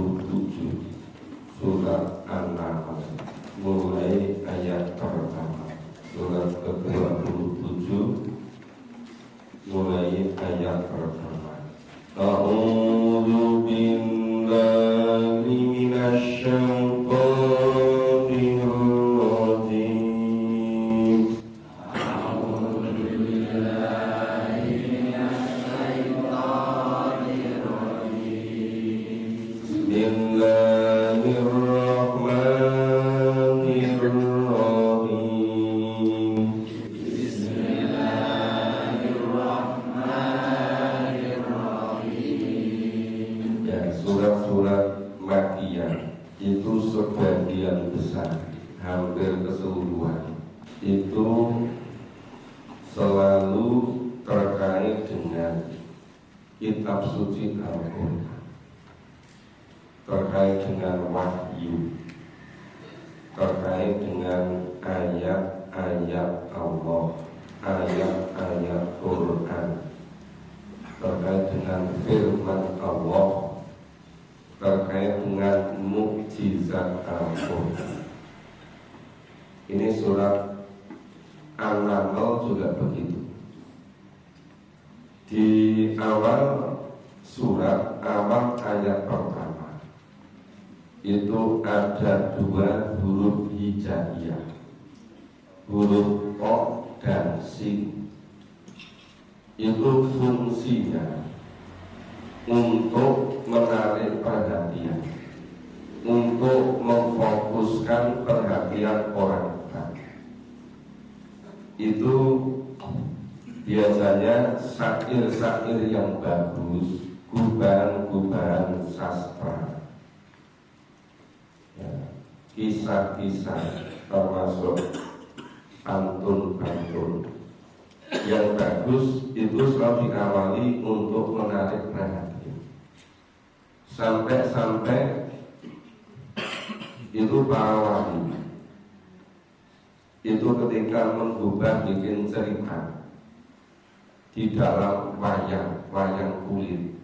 27 surat An-Nahl mulai ayat pertama. Surat ke-27 mulai ayat pertama. A'udzu billahi minasy syaithanir rajim. A'udzu billahi minasy syaithanir rajim. Bismillahirrahmanirrahim. Bismillahirrahmanirrahim. Ya, surat-surat Makkiyah itu sebagian besar, hampir keseluruhan itu selalu terkait dengan kitab suci Al-Quran, terkait dengan wahyu, terkait dengan ayat-ayat Allah, ayat-ayat Quran, terkait dengan firman Allah, terkait dengan mukjizat Al-Quran. Ini surat An-Nahl juga begitu. Di awal surat, awal ayat pertama itu ada dua huruf hijaiyah, huruf Q dan Sin. Itu fungsinya untuk menarik perhatian, untuk memfokuskan perhatian orang. Itu biasanya syair-syair yang bagus, gubahan-gubahan sastra, ya, kisah-kisah, termasuk pantun-pantun yang bagus itu selalu diawali untuk menarik perhatian. Sampai-sampai itu para wali itu ketika menggubah bikin cerita di dalam wayang kulit,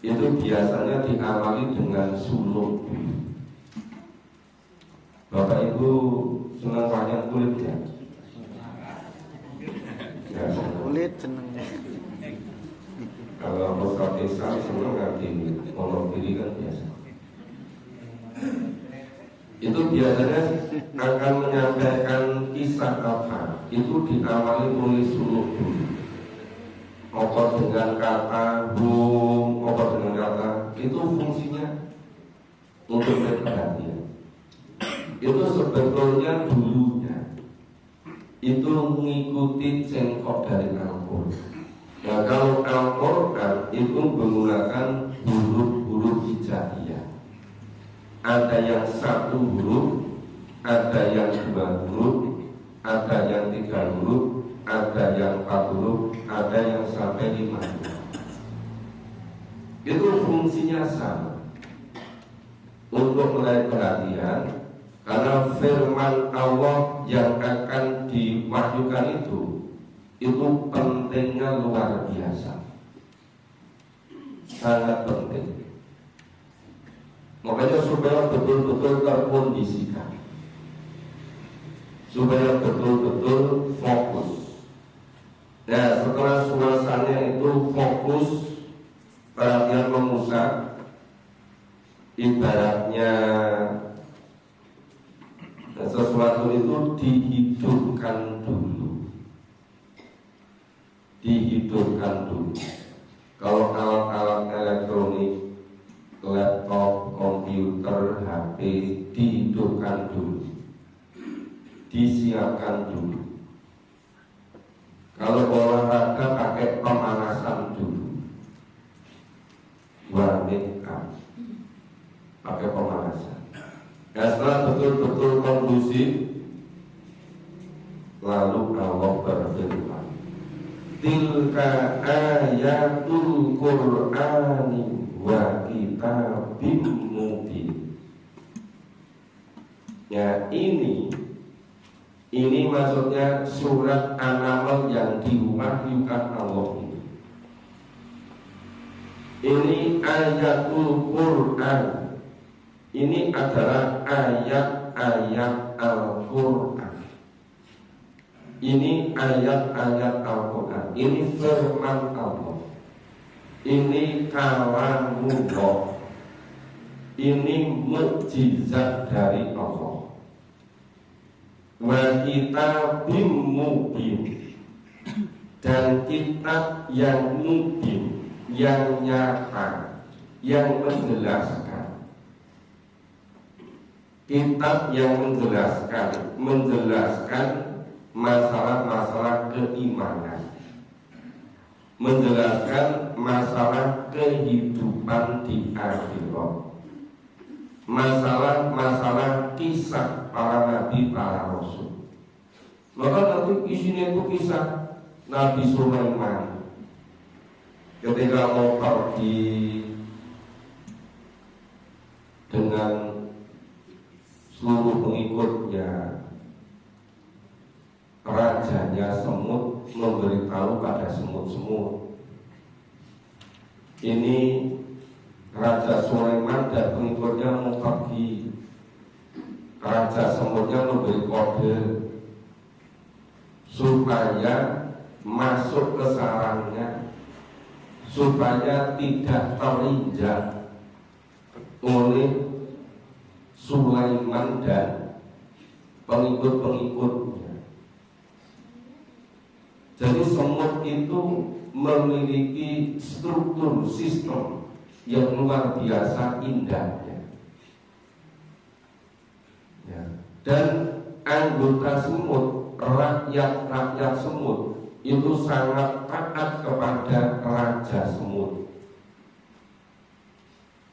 itu biasanya diawali dengan suluk. Bapak Ibu senang wayang kulit ya? Ya, kulit senang. Kalau Ustaz Islam senang nggak gini, monogiri kan biasa. Itu biasanya akan menyampaikan kisah apa, itu diawali oleh suluk dulu. Apa dengan kata hum, apa dengan kata, itu fungsinya untuk perhatian. Itu sebetulnya dulunya itu mengikuti cengkok dari Al-Quran. Nah, kalau Al-Quran itu menggunakan huruf-huruf hijaiyah. Ada yang satu huruf, ada yang dua huruf, ada yang tiga huruf, ada yang 4 huruf, ada yang sampai 5 huruf. Itu fungsinya sama, untuk menarik perhatian, karena firman Allah yang akan diwahyukan itu pentingnya luar biasa, sangat penting. Makanya supaya betul-betul terkondisikan, supaya betul-betul fokus. Nah, setelah suasananya itu fokus, perhatian memusat, ibaratnya sesuatu itu dihidupkan dulu. Kalau alat-alat elektronik, laptop, komputer, HP, dihidupkan dulu, disiapkan dulu. Kalau olahraga pakai pemanasan dulu, warming up, pakai pemanasan. Ya, setelah betul-betul kondusif, lalu Allah berfirman, tilka ayatul Qur'ani wa kitabim mubin. Ya, ini maksudnya surat An-Nahl yang diwahyukan Allah ini. Ini ayatul Quran. Ini adalah ayat-ayat Al-Quran. Ini ayat-ayat Al-Quran. Ini firman Allah. Ini kalamullah. Ini mukjizat dari Allah. Wa kitabim mubin. Dan kitab yang mubin, yang nyata, yang menjelaskan. Kitab yang menjelaskan masalah-masalah keimanan, menjelaskan masalah kehidupan di akhirat, masalah-masalah kisah para nabi, para rasul. Maka nanti isinya itu kisah Nabi Sulaiman ketika mau pergi dengan seluruh pengikutnya, rajanya semut memberitahu pada semut-semut, ini Raja Sulaiman dan pengikutnya mau pergi. Raja semutnya memberi kode supaya masuk ke sarangnya, supaya tidak terinjak oleh Sulaiman dan pengikut-pengikutnya. Jadi semut itu memiliki struktur sistem yang luar biasa indahnya, ya. Dan anggota semut, rakyat semut itu sangat taat kepada raja semut.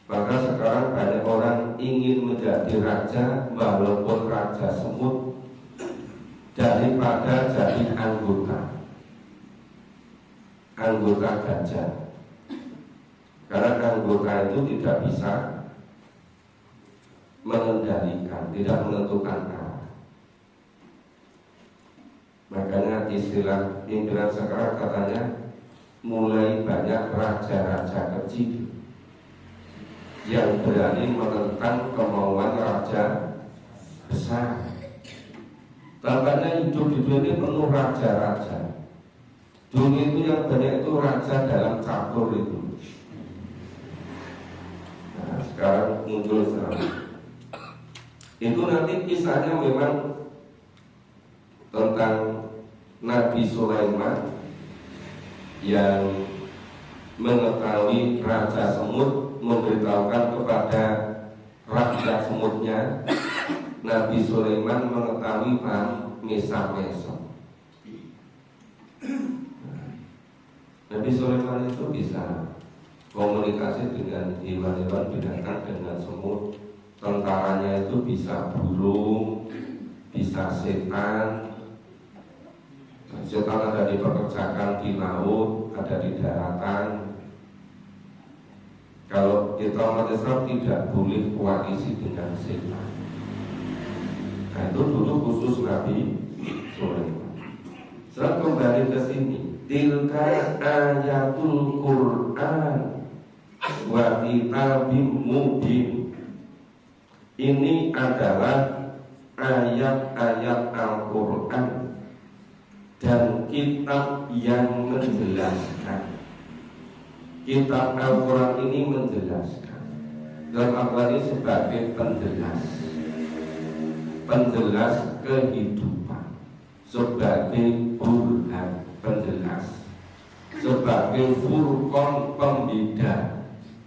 Maka sekarang banyak orang ingin menjadi raja walaupun raja semut daripada jadi anggota gajah. Karena anggota itu tidak bisa mengendalikan, tidak menentukan arah. Makanya istilah pimpinan sekarang katanya mulai banyak raja-raja kecil yang berani menentang kemauan raja besar. Tampaknya hidup di dunia ini penuh raja-raja. Dunia itu yang banyak itu raja dalam catur itu. Nah, sekarang muncul sekarang. Itu nanti kisahnya memang tentang Nabi Sulaiman yang mengetahui raja semut memberitahukan kepada rakyat semutnya. Nabi Sulaiman mengetahui mesa-mesa. Nabi Sulaiman itu bisa komunikasi dengan hewan-hewan binatang, dengan semut. Tentaranya itu bisa burung, bisa setan. Setan ada dipekerjakan di laut, ada di daratan. Kalau kita umat Islam tidak boleh koalisi dengan setan. Nah, itu dulu khusus Nabi Sulaiman. Setelah kembali ke sini, tilka ayatul Quran wa kitabim mubin. Ini adalah ayat-ayat Al-Quran dan kitab yang menjelaskan. Kitab Al-Quran ini menjelaskan, dalam Al-Quran ini sebagai penjelas kehidupan, sebagai burhan, penjelas, sebagai furqan, pembeda,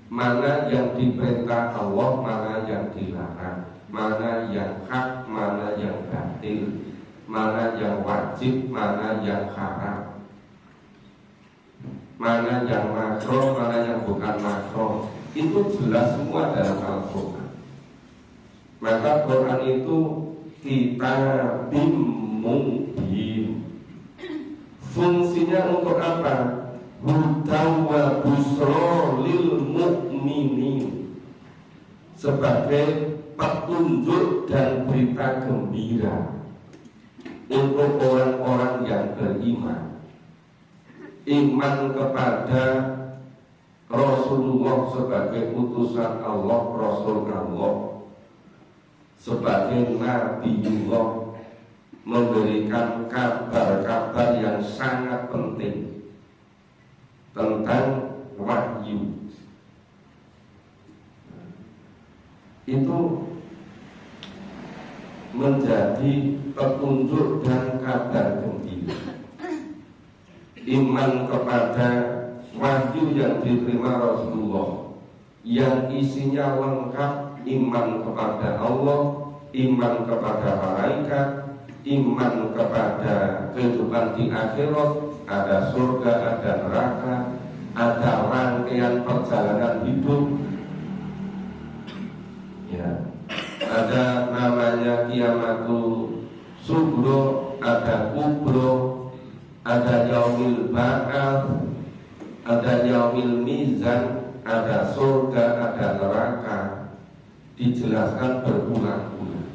mana yang diperintah Allah, mana yang dilarang, mana yang hak, mana yang batil, mana yang wajib, mana yang haram, mana yang makruh, mana yang bukan makruh. Itu jelas semua dalam Al-Quran. Maka Quran itu kitabim mubin. Fungsinya untuk apa? Hudan wa busra lil mu'minin, sebagai petunjuk dan berita gembira untuk orang-orang yang beriman, iman kepada Rasulullah sebagai utusan Allah, Rasul Allah, sebagai Nabiullah, memberikan kabar-kabar yang sangat penting tentang wahyu. Itu menjadi petunjuk dan kabar gembira. Iman kepada wahyu yang diterima Rasulullah, yang isinya lengkap, iman kepada Allah, iman kepada malaikat, iman kepada kehidupan di akhirat, ada surga, ada neraka, ada rangkaian perjalanan hidup, ya, ada namanya kiamatul sugro, ada kubro, ada yaumil ba'ats, ada yaumil mizan, ada surga, ada neraka, dijelaskan berulang-ulang.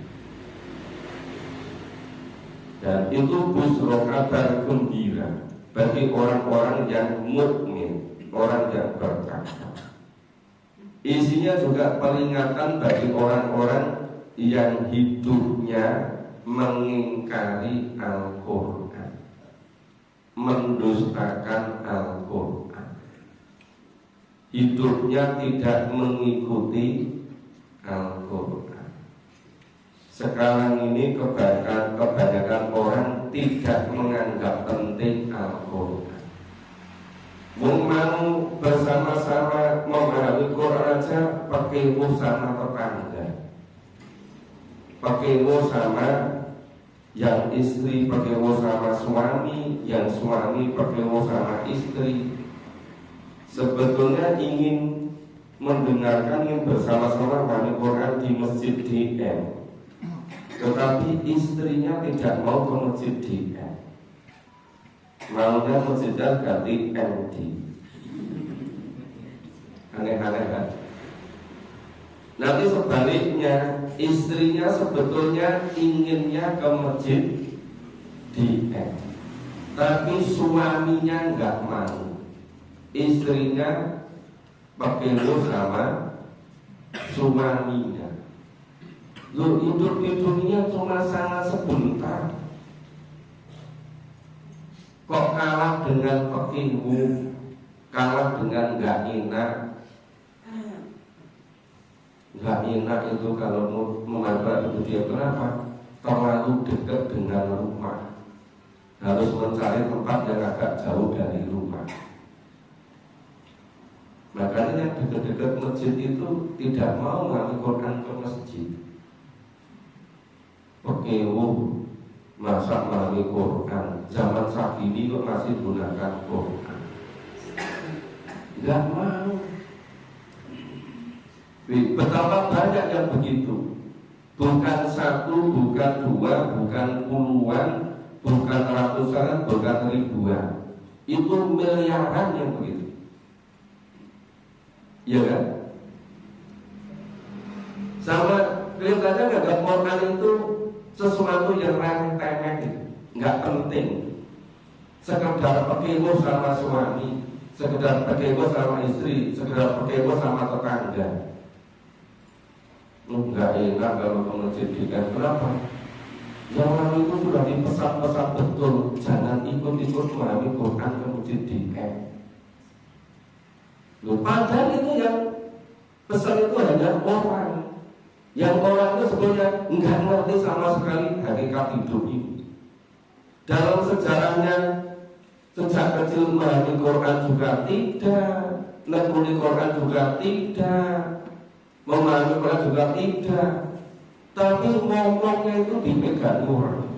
Dan itu busro, kabar gembira bagi orang-orang yang mukmin, orang yang bertakwa. Isinya juga peringatan bagi orang-orang yang hidupnya mengingkari Al-Quran, mendustakan Al-Quran, hidupnya tidak mengikuti Al-Quran. Sekarang ini kebanyakan orang tidak menganggap penting Al-Quran. Mau bersama-sama memahami Quran aja pakai sama tetangga, pakai sama yang istri, pakai sama suami, yang suami pakai sama istri. Sebetulnya ingin mendengarkan, ingin bersama-sama memahami Quran di masjid DM, tetapi istrinya tidak mau ke masjid DM, maunya masjidnya ganti MD. Aneh-aneh kan? Nanti sebaliknya, istrinya sebetulnya inginnya ke masjid DM, tapi suaminya nggak mau. Istrinya pakai sama suaminya. Lu hidup di dunia cuma sangat sebentar, kok kalah dengan pekimu, kalah dengan gak enak. Gak enak itu kalau memanfaat itu dia, kenapa? Terlalu dekat dengan rumah, harus mencari tempat yang agak jauh dari rumah. Makanya yang dekat-dekat masjid itu tidak mau ngambil Quran ke masjid. Pekewu masa mengalami Quran, zaman saat ini kok masih gunakan Quran, nggak mau. Betapa banyak yang begitu, bukan satu, bukan dua, bukan puluhan, bukan ratusan, bukan ribuan, itu miliaran yang begitu. Iya kan? Sama kelihatannya nggak, Quran itu sesuatu yang remeh-temeh, nggak penting. Sekedar pekewo sama suami, sekedar pekewo sama istri, sekedar pekewo sama tetangga. Nggak enak kalau ke masjid kan? Kenapa? Yang orang itu sudah dipesan-pesan betul, jangan ikut-ikut memahami Quran ke masjid DM. Padahal itu yang pesan itu hanya orang. Yang orang itu sebenarnya nggak ngerti sama sekali hakikat hidup ini. Dalam sejarahnya, sejak kecil memahami Quran juga tidak, nekuni Quran juga tidak, memahami Quran juga tidak, tapi ngomongnya itu dipegang orang.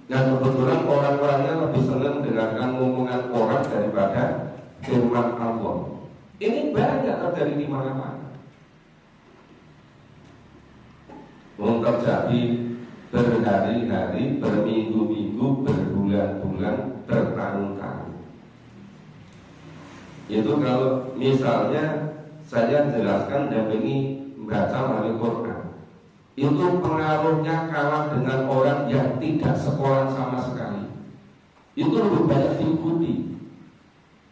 Dan kebetulan orang-orangnya lebih senang dengarkan ngomongan orang daripada firman Allah. Ini banyak terjadi di mana-mana. Terjadi berhari-hari, berminggu-minggu, berbulan-bulan, bertahun-tahun. Itu kalau misalnya saya jelaskan dan ini membaca melalui Quran, itu pengaruhnya kalah dengan orang yang tidak sekolah sama sekali. Itu lebih banyak diikuti.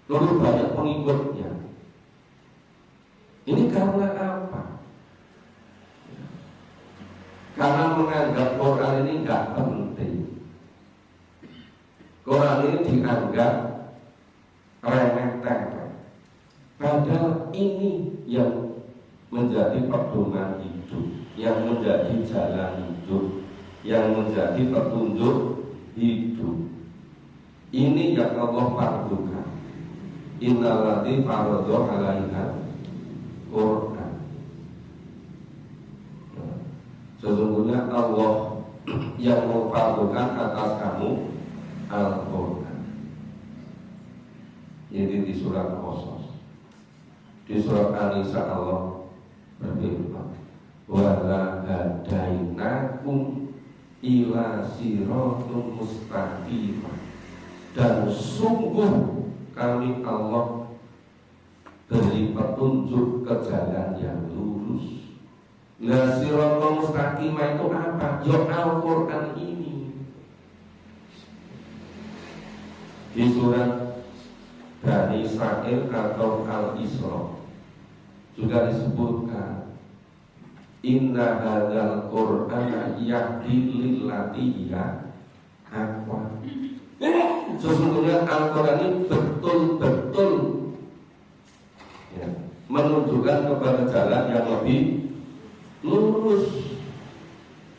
lebih banyak pengikutnya. Ini karena apa? Karena menganggap Quran ini nggak penting. Quran ini dianggap remeh-temeh. Padahal ini yang menjadi pedoman hidup, yang menjadi jalan hidup, yang menjadi petunjuk hidup. Ini yang Allah fardukan. Innalladzina faradu 'alaina Quran. Sesungguhnya Allah yang memfardukan atas kamu Al-Quran. Ini di surat Qasas. Di surat An-Nisa Allah berfirman, wala hadainakum ila siratum mustaqimah. Dan sungguh kami Allah beri petunjuk ke jalan yang lurus. Lah siratum mustaqimah itu apa? Ya Al-Quran ini. Di surat Bani Israil atau Al-Isra juga disebutkan, inna hadzal Qur'ana yahdi lillati hiya aqwam. Sesungguhnya Al-Quran ini betul-betul ya, menunjukkan kepada jalan yang lebih lurus,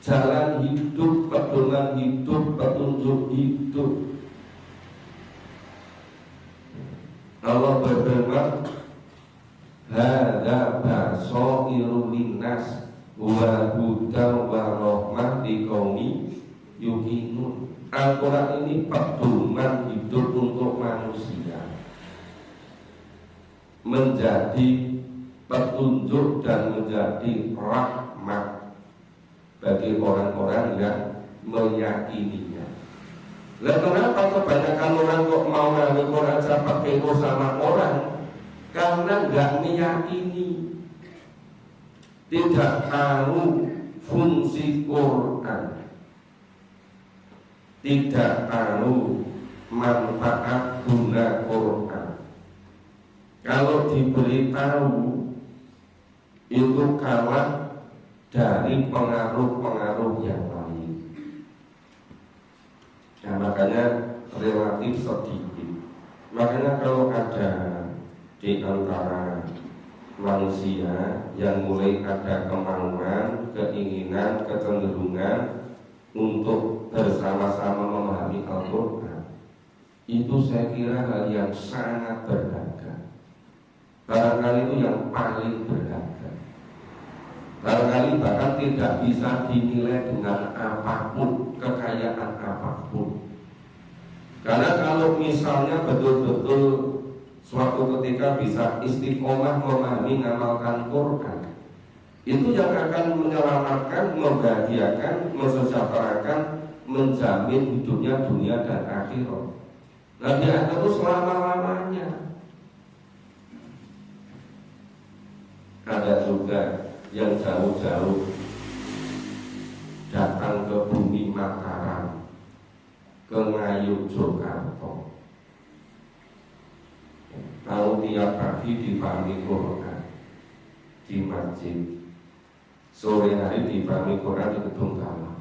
jalan hidup, pedoman hidup, petunjuk hidup. Allah berfirman, hadza basairu linnas wa hudan wa rahmah liqaumi yuqinun. Al-Quran ini pedoman hidup untuk manusia, menjadi petunjuk dan menjadi rahmat bagi orang-orang yang meyakininya. Lah kenapa kebanyakan orang kok mau ngambil Quran sahabat kepo sama orang? Karena nggak meyakini, tidak tahu fungsi Quran, tidak tahu manfaat guna Quran. Kalau diberitahu itu kalah dari pengaruh-pengaruh yang lain. Nah, makanya relatif sedikit. Makanya kalau ada di antara manusia yang mulai ada kemauan, keinginan, kecenderungan untuk bersama-sama memahami Al-Quran, itu saya kira hal yang sangat berharga. Barangkali itu yang paling berharga. Barangkali bahkan tidak bisa dinilai dengan apapun, kekayaan apapun. Karena kalau misalnya betul-betul suatu ketika bisa istiqomah memahami, mengamalkan Quran, itu yang akan menyelamatkan, membahagiakan, mensejahterakan, menjamin hidupnya dunia dan akhirat. Nah, dia itu selama-lamanya. Ada juga yang jauh-jauh datang ke bumi Mataram, ke Ngayu Jogarta. Tahu tiap pagi dipahami Quran di masjid, sore hari dipahami Quran di gedung Kala.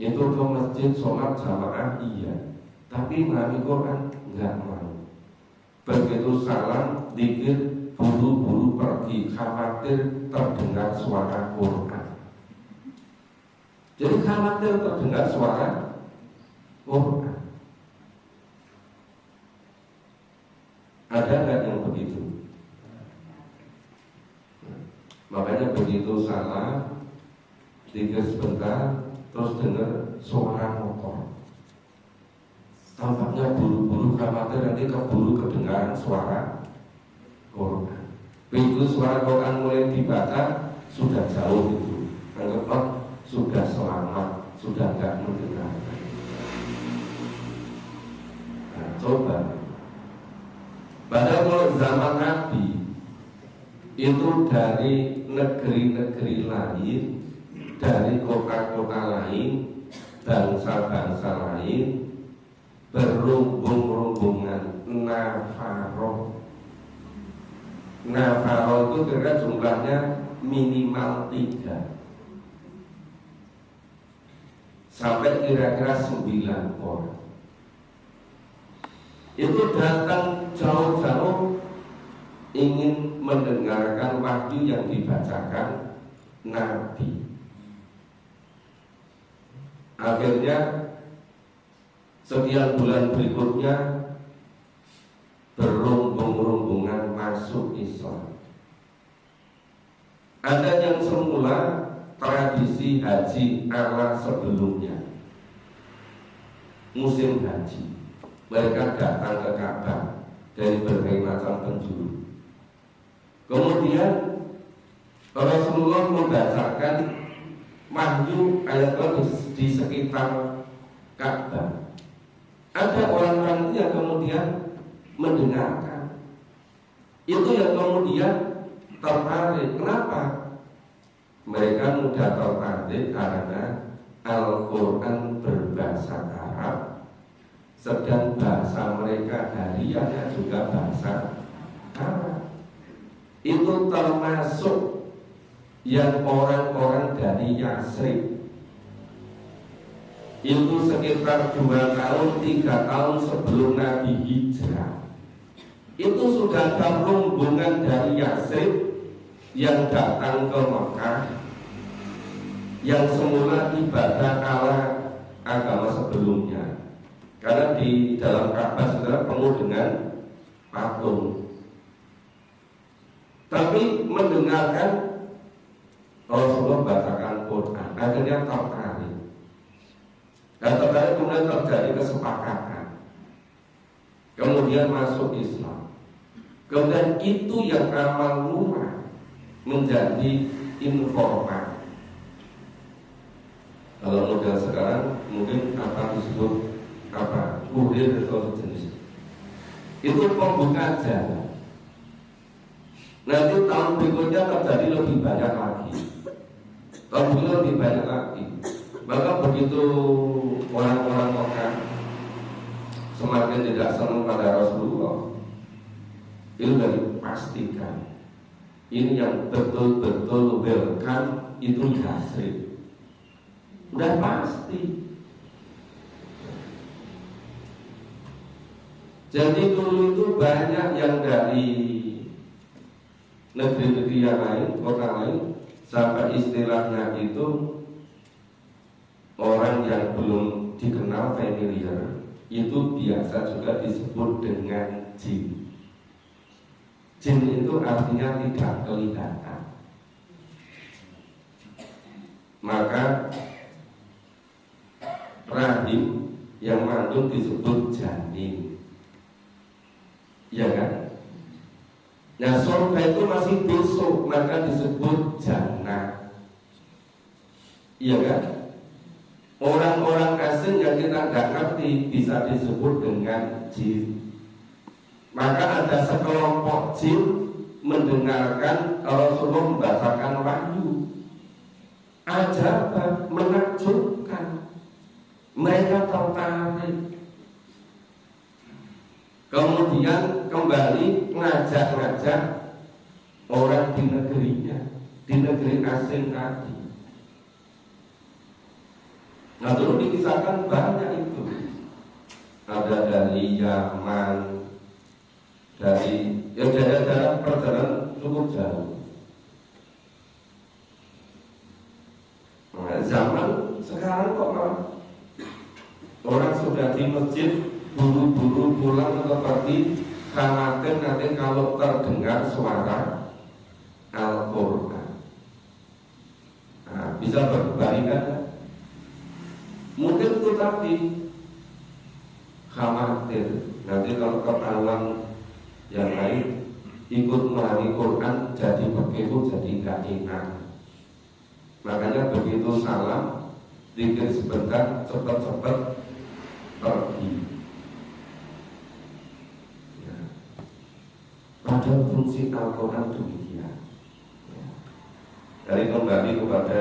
Itu ke masjid sholat jamaah iya, tapi memahami Quran enggak mau. Begitu salam, dikir, buru-buru pergi, khawatir terdengar suara Quran. Jadi khawatir terdengar suara Quran. Ada nggak yang begitu? Makanya begitu salah, dikir sebentar, terus dengar suara motor. Tampaknya buru-buru, khawatir nanti keburu kedengaran suara Quran. Begitu suara Quran mulai dibaca, sudah jauh itu. Anggap sudah selamat, sudah nggak mendengar. Nah, coba. Padahal kalau zaman Nabi itu dari negeri-negeri lain, dari kota-kota lain, bangsa-bangsa lain, berumbung-rumbungan Nafaro. Nafaro itu kira jumlahnya minimal 3 sampai kira-kira 9 orang. Itu datang jauh-jauh ingin mendengarkan wahyu yang dibacakan Nabi. Akhirnya sekian bulan berikutnya berumbung-rumbungan masuk Islam. Ada yang semula tradisi haji ala sebelumnya, musim haji, mereka datang ke Ka'bah dari berbagai macam penjuru. Kemudian Rasulullah membacakan wahyu ayat di sekitar Ka'bah. Ada orang-orang yang kemudian mendengarkan, itu yang kemudian tertarik. Kenapa? Mereka mudah tertarik karena Al-Quran berbahasa Arab, sedang bahasa mereka hariannya juga bahasa Arab. Itu termasuk yang orang-orang dari Yasrib. Itu sekitar 2 tahun, 3 tahun sebelum Nabi hijrah. Itu sudah ada rombongan dari Yasrib yang datang ke Mekah, yang semula ibadah ala agama sebelumnya. Karena di dalam Ka'bah sudah penuh dengan patung. Tapi mendengarkan Rasulullah bacakan Quran, akhirnya tertarik. Dan tertarik kemudian terjadi kesepakatan. Kemudian masuk Islam. Kemudian itu yang amal murah menjadi informal. Kalau model sekarang mungkin apa disebut apa kurir atau jenis. Itu pembuka jalan. Nanti tahun berikutnya terjadi lebih banyak lagi. Tahun berikutnya lebih banyak lagi. Maka begitu orang-orang Mekah semakin tidak senang pada Rasulullah, itu sudah dipastikan ini yang betul-betul welcome itu Yasrib. Udah pasti. Jadi dulu itu banyak yang dari negeri-negeri yang lain, kota lain, sampai istilahnya itu orang yang belum dikenal familiar, itu biasa juga disebut dengan jin. Jin itu artinya tidak kelihatan. Maka rahim yang mengandung disebut janin, ya kan? Nah, surga itu masih besok, maka disebut jannah, iya kan? Orang-orang asing yang kita nggak ngerti bisa disebut dengan jin. Maka ada sekelompok jin mendengarkan Rasulullah membacakan wahyu. Ajaban, menakjubkan. Mereka tertarik. Kemudian kembali ngajak-ngajak orang di negerinya, di negeri asing tadi. Nah, dulu dikisahkan banyak itu. Ada dari Yaman, dari daerah-daerah perjalanan cukup jauh. Nah, zaman sekarang kok malah orang sudah di masjid buru-buru pulang atau pergi, khawatir nanti kalau terdengar suara Al-Quran. Nah, bisa berbalikan. Mungkin itu tadi khawatir nanti kalau ketahuan yang lain ikut melani Quran jadi begitu, jadi gak enak. Makanya begitu salam dikir sebentar, cepat-cepat pergi. Ya. Padahal fungsi Al-Quran demikian. Ya. Dari kembali kepada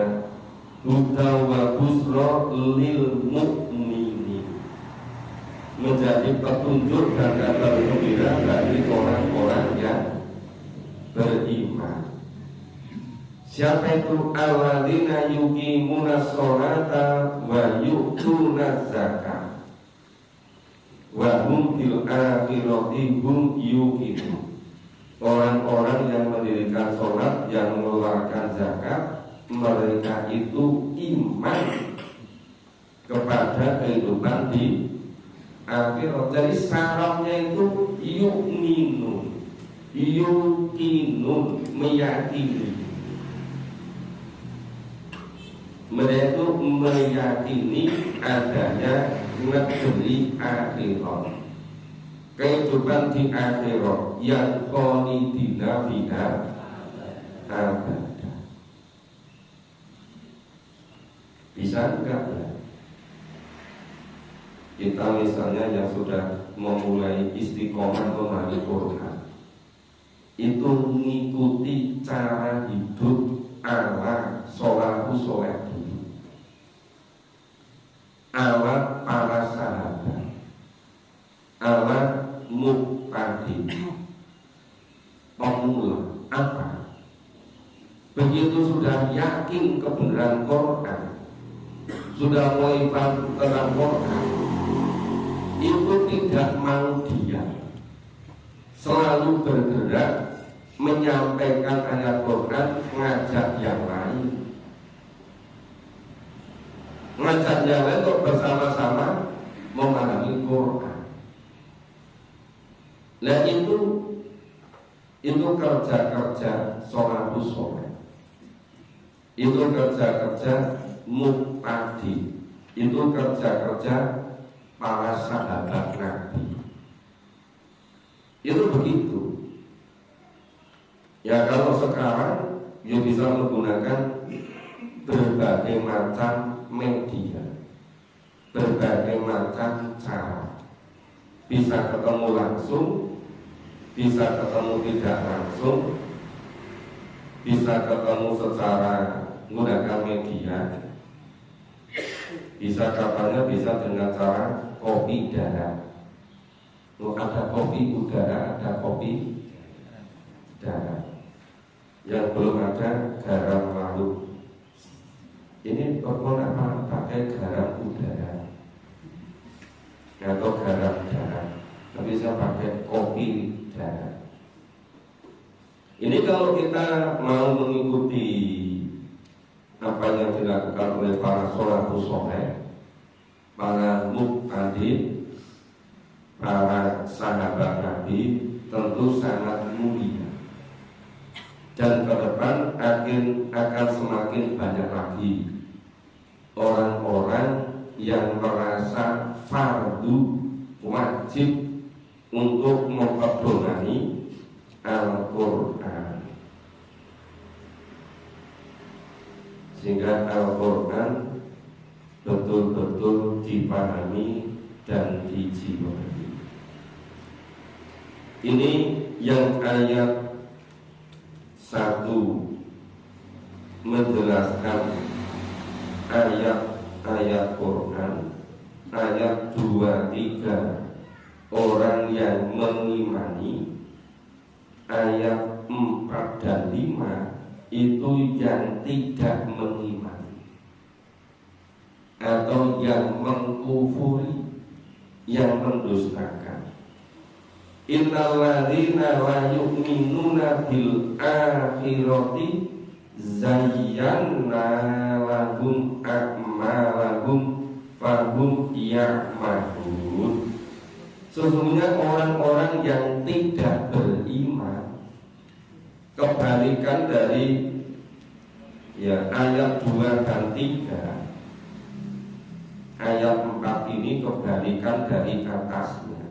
huda wa busra lil mu'minin. menjadi petunjuk dan kabar gembira bagi orang-orang yang beriman. Siapa itu? Alladzina yuqimuna sholata wa yu'tuna zakata wa hum fil akhirati hum yuqinun. Orang-orang yang mendirikan sholat, yang mengeluarkan zakat, mereka itu iman kepada kehidupan di akhirat. Jadi syaratnya itu yu'minun, yuqinun, meyakini. Mereka itu meyakini adanya negeri akhirat, kehidupan di akhirat yang khalidina fiha abada. Bisa enggak? Kita misalnya yang sudah memulai istiqomah memahami Quran, itu mengikuti cara hidup ala sholatu sholat dulu, ala para sahabat, ala muqtadi, pemula. Apa? Begitu sudah yakin kebenaran Quran, sudah mulai paham tentang Quran, itu tidak mau diam, selalu bergerak menyampaikan ayat Quran, ngajak yang lain, ngajak yang lain untuk bersama-sama memahami Quran. Nah itu kerja-kerja sholatus sholat, itu kerja-kerja muqtadi, itu kerja-kerja para sahabat Nabi. Itu begitu. Ya kalau sekarang ya bisa menggunakan berbagai macam media, berbagai macam cara. Bisa ketemu langsung, bisa ketemu tidak langsung, bisa ketemu secara menggunakan media, bisa katanya bisa dengan cara kopi darat. Ada kopi udara, ada kopi darat. Yang belum ada garam laut. Ini apa pakai garam udara atau garam darat, tapi saya pakai kopi darat. Ini kalau kita mau mengikuti apa yang dilakukan oleh para sholatus sholat, para muqtadi, para sahabat Nabi, tentu sangat mulia. Dan ke depan akan semakin banyak lagi orang-orang yang merasa fardu wajib untuk memperdomani Al-Quran, sehingga Al-Quran betul-betul dipahami dan dijiwai. Ini yang ayat 1 menjelaskan ayat-ayat Quran, ayat 2, 3 orang yang mengimani, ayat 4 dan 5 itu yang tidak mengimani atau yang mengkufuri, yang mendustakan. Innalladzina la yu'minuna bil akhirati zayyana lahum a'malahum fahum ya'mahun. Sesungguhnya orang-orang yang tidak beriman, kebalikan dari ya ayat 2 dan 3. Ayat 4 ini kebalikan dari atasnya.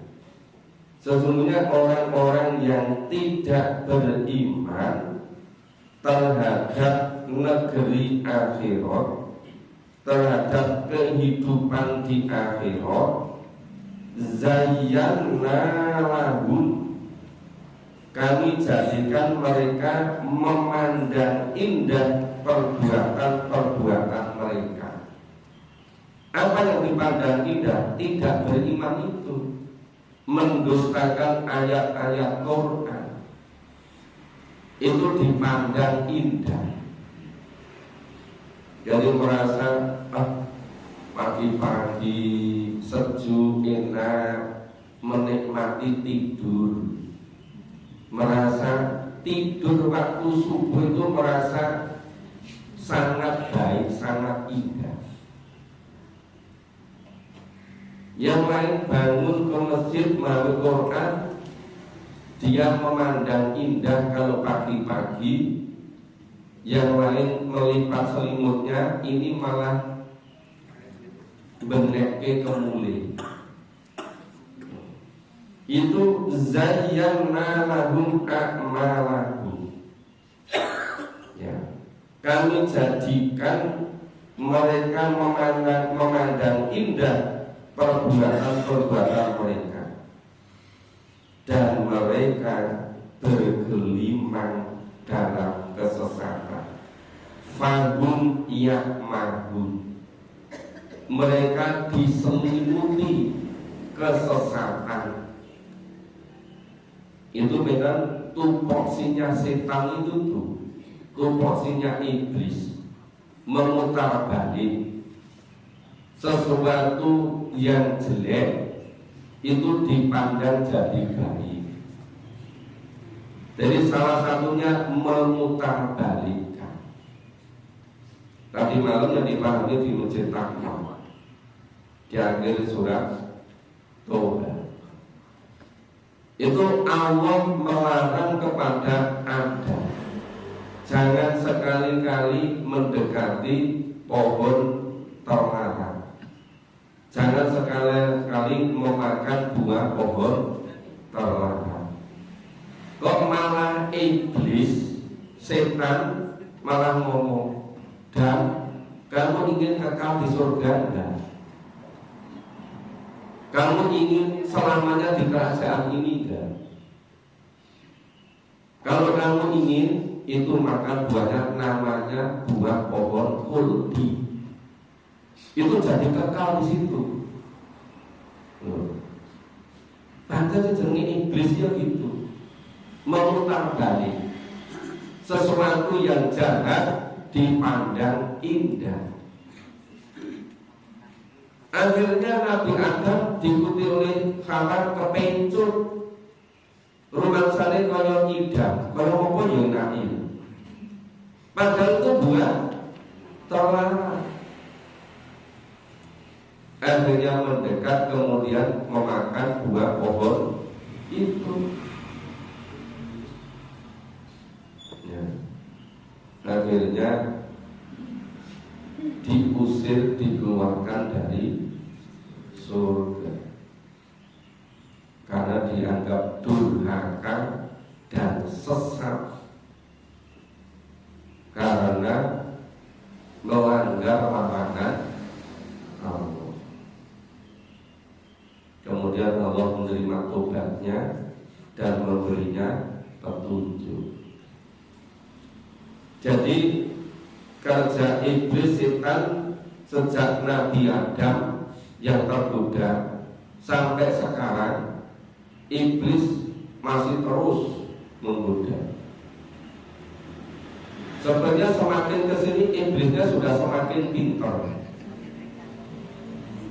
Sesungguhnya orang-orang yang tidak beriman terhadap negeri akhirat, terhadap kehidupan di akhirat, zayyana lahum, kami jadikan mereka memandang indah perbuatan-perbuatan mereka, Apa yang dipandang indah tidak beriman itu mendustakan ayat-ayat Quran. Itu dipandang indah. Jadi merasa pagi-pagi sejuk, enak, menikmati tidur. Merasa tidur waktu subuh itu merasa sangat baik, sangat indah. Yang lain bangun ke masjid malam Quran, dia memandang indah kalau pagi-pagi. Yang lain melipat selimutnya, ini malah beneke kemuli. Itu zayyana lahum a'malahum. Ya, kami jadikan mereka memandang indah perbuatan-perbuatan mereka, dan mereka bergelimang dalam kesesatan. Fahum ya'mahun, mereka diselimuti kesesatan. Itu memang tupoksinya setan itu tuh, tupoksinya iblis, memutar balik sesuatu yang jelek itu dipandang jadi baik. Jadi salah satunya memutarbalikkan. Tadi malam yang dipahami di Masjid Takwa di akhir surat Toba, itu Allah melarang kepada Anda jangan sekali-kali mendekati pohon terlarang. Jangan sekali-kali memakan buah pohon terlarang. Kok malah iblis, setan malah ngomong, dan kamu ingin kekal di surga enggak? Kamu ingin selamanya di kerajaan ini enggak? Kalau kamu ingin itu makan buahnya, namanya buah pohon khuldi. Itu jadi kekal di situ. Padahal jenenge iblis ya gitu, memutar balik sesuatu yang jahat dipandang indah. Akhirnya Nabi Adam diikuti oleh kawan kepencut. Rumah sane kaya idam, kaya apa ya nani. Padahal itu buah terlarang. Akhirnya mendekat, kemudian memakan buah pohon itu. Ya. Akhirnya diusir, dikeluarkan dari surga karena dianggap durhaka dan sesat karena melanggar larangan Allah. Kemudian Allah menerima tobatnya dan memberinya petunjuk. Jadi kerja iblis setan sejak Nabi Adam yang tergoda sampai sekarang, iblis masih terus menggoda. Sebenarnya semakin kesini iblisnya sudah semakin pintar.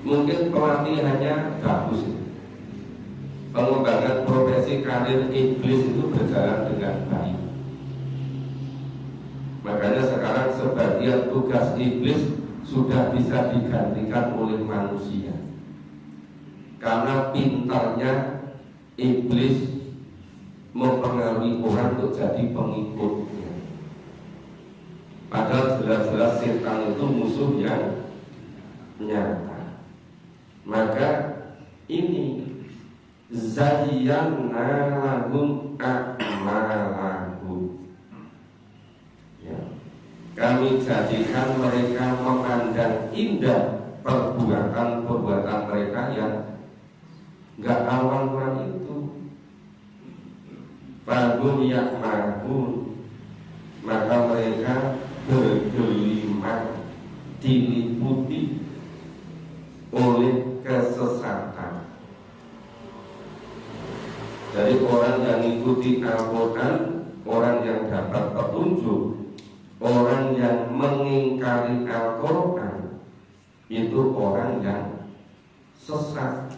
Mungkin pelatihannya bagus. Pengembangan profesi karir iblis itu berjalan dengan baik. Makanya sekarang sebagian tugas iblis sudah bisa digantikan oleh manusia. Karena pintarnya iblis mempengaruhi orang untuk jadi pengikutnya. Padahal jelas-jelas setan itu musuh yang nyata. Maka ini zayyana lahum a'malahum, ya, kami jadikan mereka memandang indah perbuatan-perbuatan mereka yang gak awan itu. Fahum ya'mahun, maka mereka bergelimang, diliputi mengikuti Al-Quran, orang yang dapat petunjuk. Orang yang mengingkari Al-Quran itu orang yang sesat.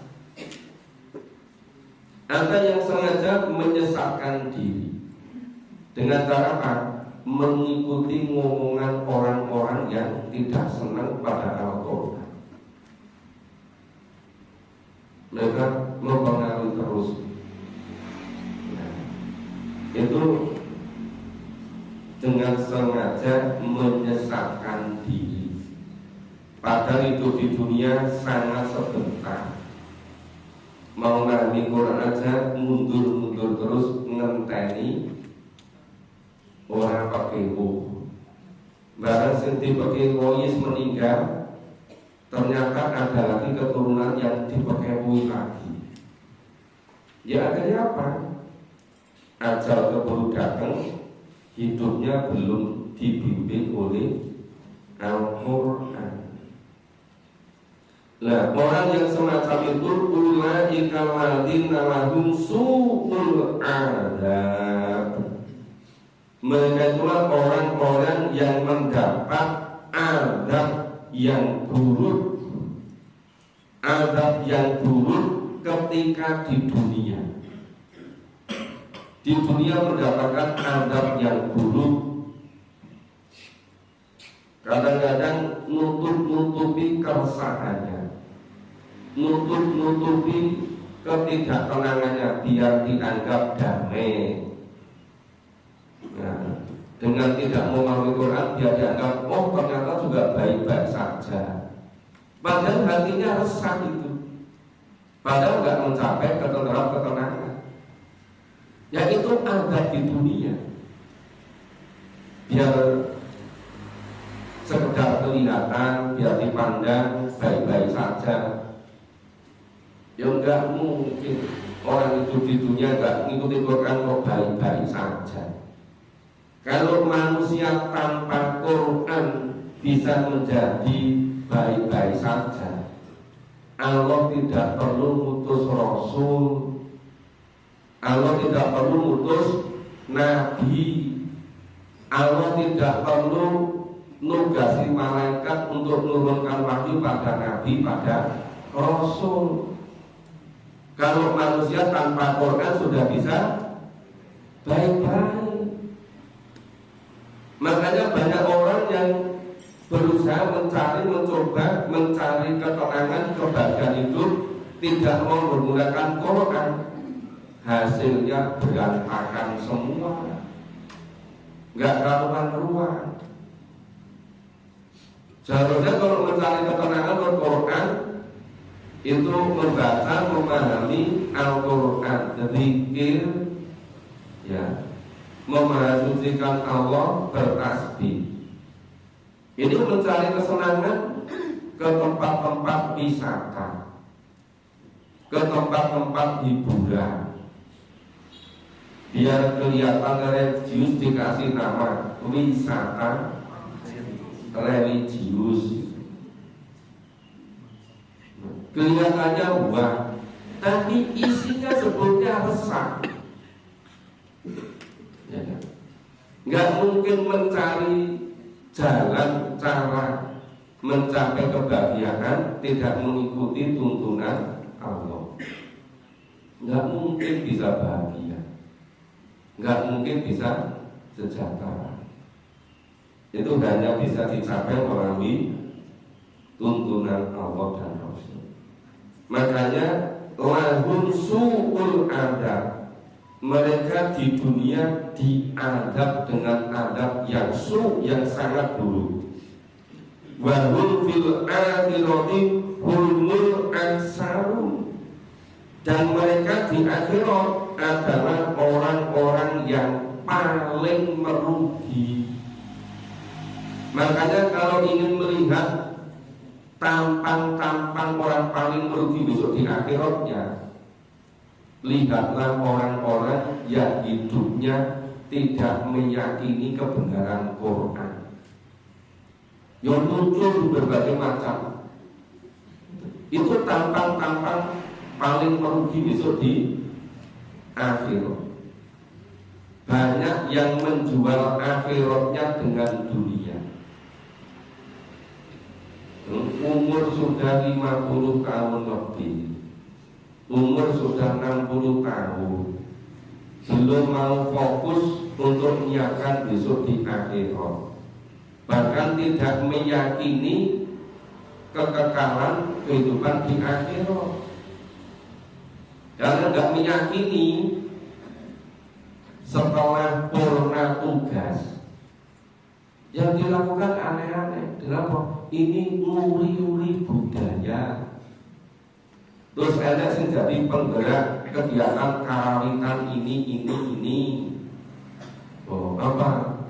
Ada yang sengaja menyesatkan diri dengan cara apa? Mengikuti ngomongan orang-orang yang tidak senang pada Al-Quran. Mereka mempengaruhi terus. Nah, itu dengan sengaja menyesatkan diri. Padahal hidup di dunia sangat sebentar. Mau nani Quran aja mundur-mundur terus ngenteni orang pakai bu. Barang senti pakai woyis meninggal, ternyata ada lagi keturunan yang dipakai lagi. Ya akhirnya apa? Ajal keburu datang, hidupnya belum dibimbing oleh Al-Quran. Nah, orang yang semacam itu ulaika alladzina lahum su'ul adab. Mereka itulah orang-orang yang mendapat adab yang buruk. Adab yang buruk ketika di dunia. Di dunia mendapatkan adab yang buruk. Kadang-kadang nutup-nutupi keresahannya, nutup-nutupi ketidaktenangannya biar dianggap damai. Nah, dengan tidak memahami Quran biar dianggap oh ternyata juga baik-baik saja. Padahal hatinya resah itu. Padahal nggak mencapai ketenangan. Yaitu adab di dunia. Biar sekedar kelihatan, biar dipandang baik-baik saja. Ya enggak mungkin orang itu di dunia enggak ngikuti Quran kok baik-baik saja. Kalau manusia tanpa Quran bisa menjadi baik-baik saja, Allah tidak perlu mutus Rasul, Allah tidak perlu mutus Nabi, Allah tidak perlu nugasi malaikat untuk menurunkan wahyu pada Nabi, pada Rasul. Kalau manusia tanpa Quran sudah bisa baik-baik. Makanya banyak orang yang berusaha mencoba mencari ketenangan, kebahagiaan hidup, tidak mau menggunakan Quran. Hasilnya berantakan semua, nggak karuan-karuan. Seharusnya kalau mencari ketenangan Al-Quran itu membaca, memahami Al-Quran, zikir, ya, memerhatikan Allah, bertasbih. Ini mencari kesenangan ke tempat-tempat wisata, ke tempat-tempat hiburan. Biar kelihatan religius dikasih nama wisata religius. Kelihatannya wah, tapi isinya sebetulnya resah. Ya, nggak mungkin mencari jalan cara mencapai kebahagiaan tidak mengikuti tuntunan Allah. Nggak mungkin bisa bahagia, nggak mungkin bisa sejahtera. Itu hanya bisa dicapai melalui tuntunan Allah dan Rasul. Makanya lahum su'ul adab. Mereka di dunia diadab dengan adab yang yang sangat buruk. Wa hum fil akhirati humul ansarum. Dan mereka di akhirat adalah orang-orang yang paling merugi. Makanya kalau ingin melihat tampang-tampang orang paling merugi besok di akhiratnya, lihatlah orang-orang yang hidupnya tidak meyakini kebenaran Quran. Yang muncul berbagai macam. Itu tampang-tampang paling merugi besok di akhirat. banyak yang menjual akhiratnya dengan dunia. Umur sudah 50 tahun lebih, umur sudah 60 tahun, belum mau fokus untuk menyiapkan besok di akhirat, bahkan tidak meyakini kekekalan kehidupan di akhirat. Karena tidak meyakini setelah purna tugas yang dilakukan aneh-aneh. Kenapa? Ini nguri-nguri budaya. Terus ada yang jadi penggerak kegiatan karawitan ini. Oh apa?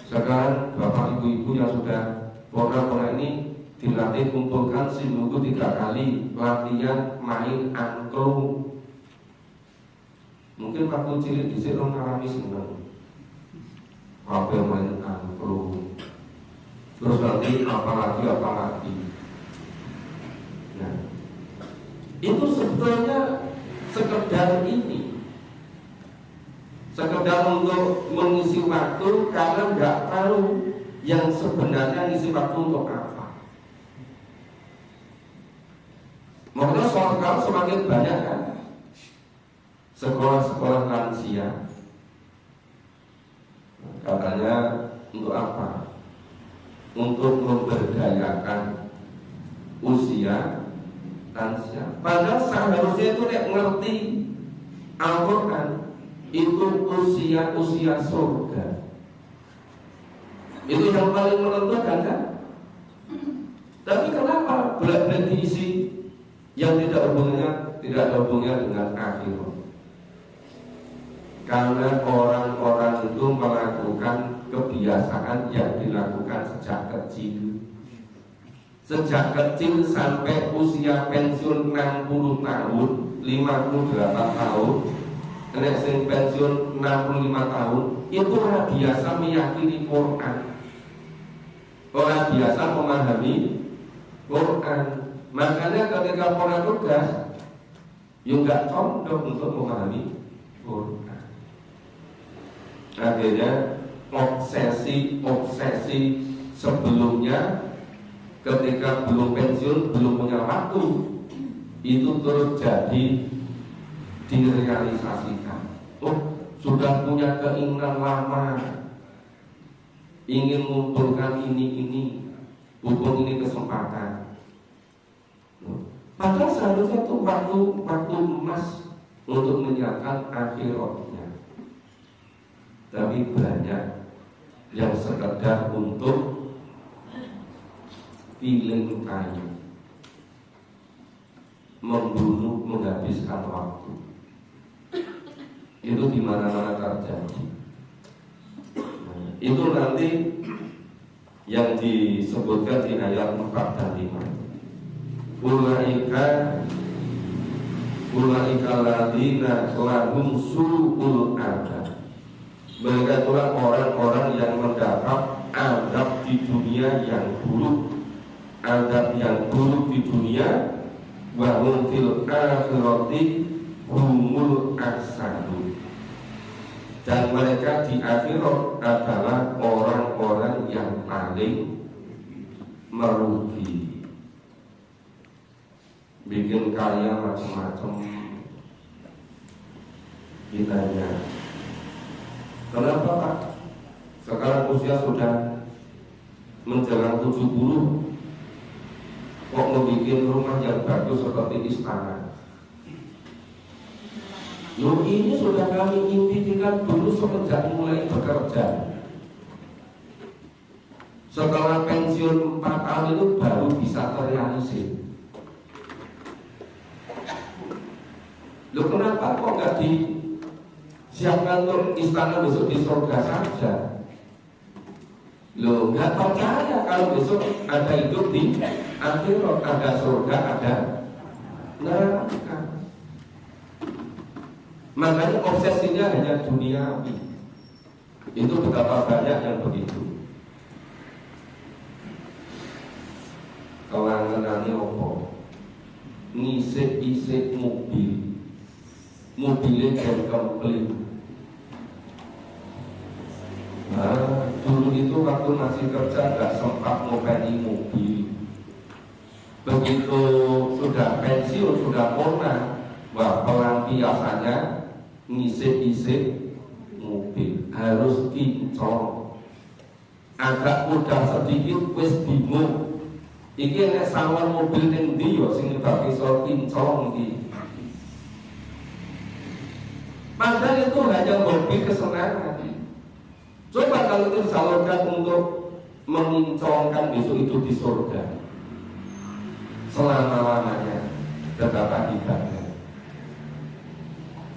Sekarang bapak ibu-ibu yang sudah purna ini dilatih kumpulkan seminggu 3 kali latihan main angklung. Mungkin waktu cilik disini orang ngalami seneng apa main angklung. Terus nanti apalagi. Nah, itu sebetulnya sekedar untuk mengisi waktu, karena nggak tahu yang sebenarnya ngisi waktu untuk apa. Makanya sekarang semakin banyak kan sekolah-sekolah lansia. Katanya untuk apa? Untuk memberdayakan usia lansia. Padahal seharusnya itu ngerti Al-Quran itu usia surga. Itu yang paling menentukan kan? Tapi kenapa bolak-balik diisi yang tidak ada hubungannya dengan akhirat? Karena orang-orang itu melakukan kebiasaan yang dilakukan sejak kecil. Sejak kecil sampai usia pensiun 60 tahun, 58 tahun, nek sing pensiun 65 tahun, itu orang biasa meyakini Quran. Orang biasa memahami Quran. Makanya ketika purna tugas, nggak condong untuk memahami Quran. Akhirnya obsesi sebelumnya ketika belum pensiun, belum punya waktu, itu terus jadi direalisasikan. Oh, sudah punya keinginan lama, ingin mengumpulkan ini, mumpung ini kesempatan. Padahal seharusnya itu waktu emas untuk menyiapkan akhiratnya. Tapi banyak yang sekedar untuk feeling time, membunuh, menghabiskan waktu. Itu di mana-mana terjadi. Itu nanti yang disebutkan di ayat 4 dan 5. Ulaika ladzina lahum su'ul adab. Mereka itulah orang-orang yang mendapat adab di dunia yang buruk, adab yang buruk di dunia. Wa hum fil akhirati humul ahsanun. Dan mereka di akhirat adalah orang-orang yang paling merugi. Bikin karya macam-macam. Ditanya, kenapa Pak? Sekarang usia sudah menjelang 70, kok membuat rumah yang bagus seperti istana? Loh, ini sudah kami impikan dulu semenjak mulai bekerja. Setelah pensiun 4 tahun itu baru bisa terrealisir. Loh, kenapa kok nggak disiapkan untuk istana besok di surga saja? Loh, nggak percaya kalau besok ada hidup di akhirat, ada surga, ada neraka. Makanya obsesinya hanya duniawi. Itu betapa banyak yang begitu. Kelangenane opo? Ngisik-isik mobilnya jam komplit. itu waktu masih kerja nggak sempat ngopeni mobil. Begitu sudah pensiun, sudah purna, wah pelampiasannya ngisi-ngisi mobil, harus kinclong. Agak mudah sedikit wis bingung. Iki nek sawan mobil ning ndi yo sing nyebab iso kinclong iki. Padahal itu hanya hobi kesenangan. Coba kalau itu disalurkan untuk menginclongkan besok itu di surga selama-lamanya, betapa hebatnya.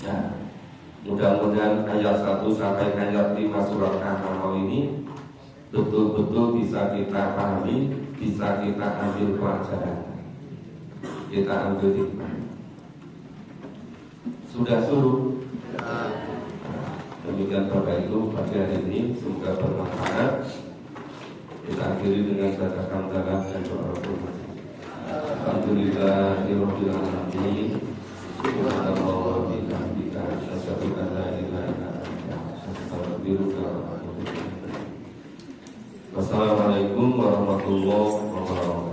Nah, mudah-mudahan ayat 1 sampai ayat 5 surat An-Nahl ini betul-betul bisa kita pahami, bisa kita ambil pelajaran, kita ambil hikmah. Sudah suruh. Demikian Bapak Ibu pada hari ini, semoga bermanfaat. Kita akhiri dengan baca hamdalah dan doa rahmat. Alhamdulillahirabbil alamin. Subhanallah wa bihamdika asyhadu an la ilaha illa anta astaghfiruka wa atubu ilaik. Wassalamualaikum warahmatullahi wabarakatuh.